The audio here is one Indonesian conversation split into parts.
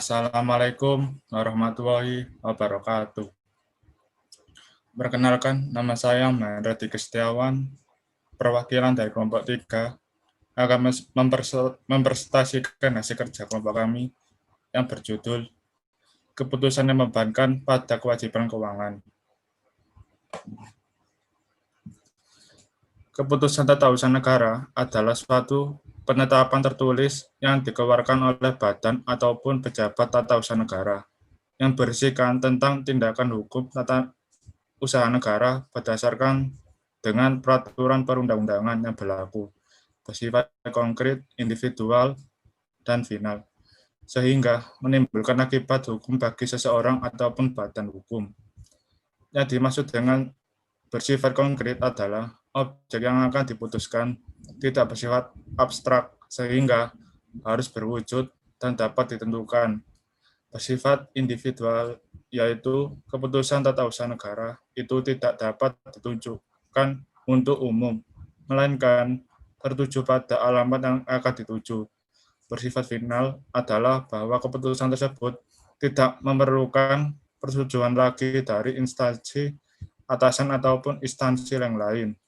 Assalamualaikum warahmatullahi wabarakatuh. Perkenalkan, nama saya Mahendra Diki Setiawan, perwakilan dari kelompok 3 akan mempresentasikan hasil kerja kelompok kami yang berjudul Keputusan yang membebankan pada kewajiban keuangan. Keputusan tata usaha negara adalah suatu penetapan tertulis yang dikeluarkan oleh badan ataupun pejabat tata usaha negara yang berisikan tentang tindakan hukum tata usaha negara berdasarkan dengan peraturan perundang-undangan yang berlaku, bersifat konkret, individual, dan final, sehingga menimbulkan akibat hukum bagi seseorang ataupun badan hukum. Yang dimaksud dengan bersifat konkret adalah objek yang akan diputuskan tidak bersifat abstrak, sehingga harus berwujud dan dapat ditentukan. Bersifat individual, yaitu keputusan tata usaha negara itu tidak dapat ditunjukkan untuk umum, melainkan tertuju pada alamat yang akan dituju. Bersifat final adalah bahwa keputusan tersebut tidak memerlukan persetujuan lagi dari instansi atasan ataupun instansi yang lain.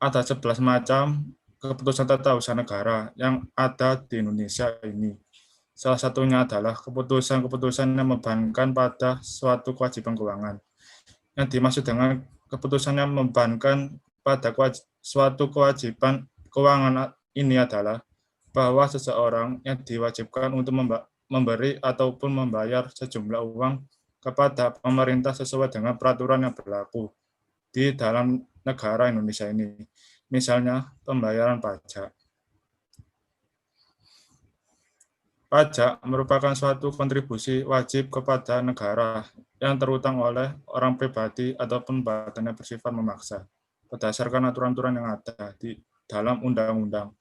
Ada 11 macam keputusan tata usaha negara yang ada di Indonesia ini. Salah satunya adalah keputusan-keputusan yang membebankan pada suatu kewajiban keuangan. Yang dimaksud dengan keputusan yang membebankan pada suatu kewajiban keuangan ini adalah bahwa seseorang yang diwajibkan untuk memberi ataupun membayar sejumlah uang kepada pemerintah sesuai dengan peraturan yang berlaku di dalam negara Indonesia ini. Misalnya, pembayaran pajak. Pajak merupakan suatu kontribusi wajib kepada negara yang terutang oleh orang pribadi ataupun badan yang bersifat memaksa berdasarkan aturan-aturan yang ada di dalam undang-undang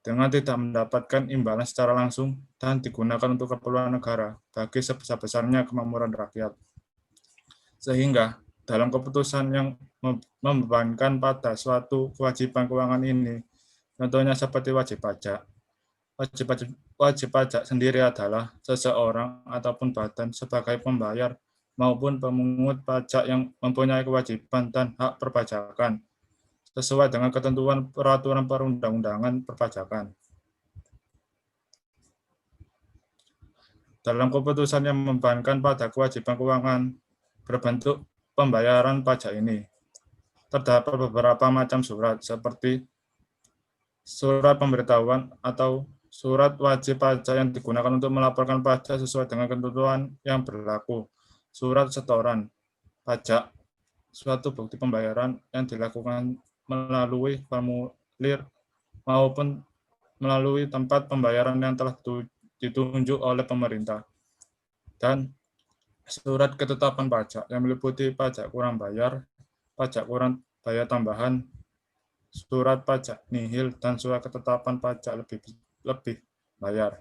dengan tidak mendapatkan imbalan secara langsung dan digunakan untuk keperluan negara bagi sebesar-besarnya kemakmuran rakyat. Sehingga dalam keputusan yang membebankan pada suatu kewajiban keuangan ini, contohnya seperti wajib pajak. Wajib pajak sendiri adalah seseorang ataupun badan sebagai pembayar maupun pemungut pajak yang mempunyai kewajiban dan hak perpajakan sesuai dengan ketentuan peraturan perundang-undangan perpajakan. Dalam keputusan yang membebankan pada kewajiban keuangan berbentuk pembayaran pajak ini, terdapat beberapa macam surat seperti surat pemberitahuan atau surat wajib pajak yang digunakan untuk melaporkan pajak sesuai dengan ketentuan yang berlaku, surat setoran pajak, suatu bukti pembayaran yang dilakukan melalui formulir maupun melalui tempat pembayaran yang telah ditunjuk oleh pemerintah, dan surat ketetapan pajak yang meliputi pajak kurang bayar, pajak kurang bayar tambahan, surat pajak nihil, dan surat ketetapan pajak lebih bayar.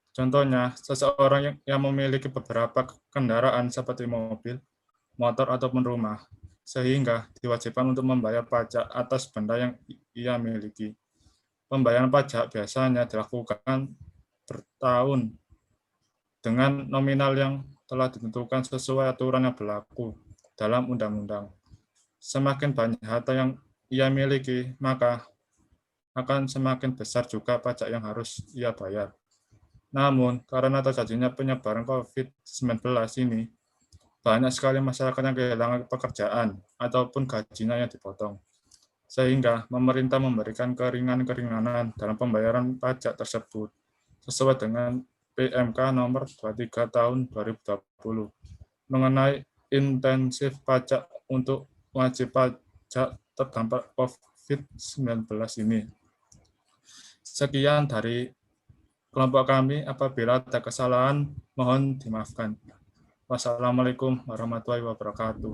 Contohnya, seseorang yang memiliki beberapa kendaraan seperti mobil, motor, ataupun rumah, sehingga diwajibkan untuk membayar pajak atas benda yang ia miliki. Pembayaran pajak biasanya dilakukan bertahun dengan nominal yang telah ditentukan sesuai aturan yang berlaku dalam undang-undang. Semakin banyak harta yang ia miliki, maka akan semakin besar juga pajak yang harus ia bayar. Namun, karena terjadinya penyebaran COVID-19 ini, banyak sekali masyarakat yang kehilangan pekerjaan ataupun gajinya yang dipotong. Sehingga pemerintah memberikan keringanan-keringanan dalam pembayaran pajak tersebut sesuai dengan PMK nomor 23 tahun 2020 mengenai intensif pajak untuk wajib pajak terdampak COVID-19 ini. Sekian dari kelompok kami. Apabila ada kesalahan, mohon dimaafkan. Wassalamualaikum warahmatullahi wabarakatuh.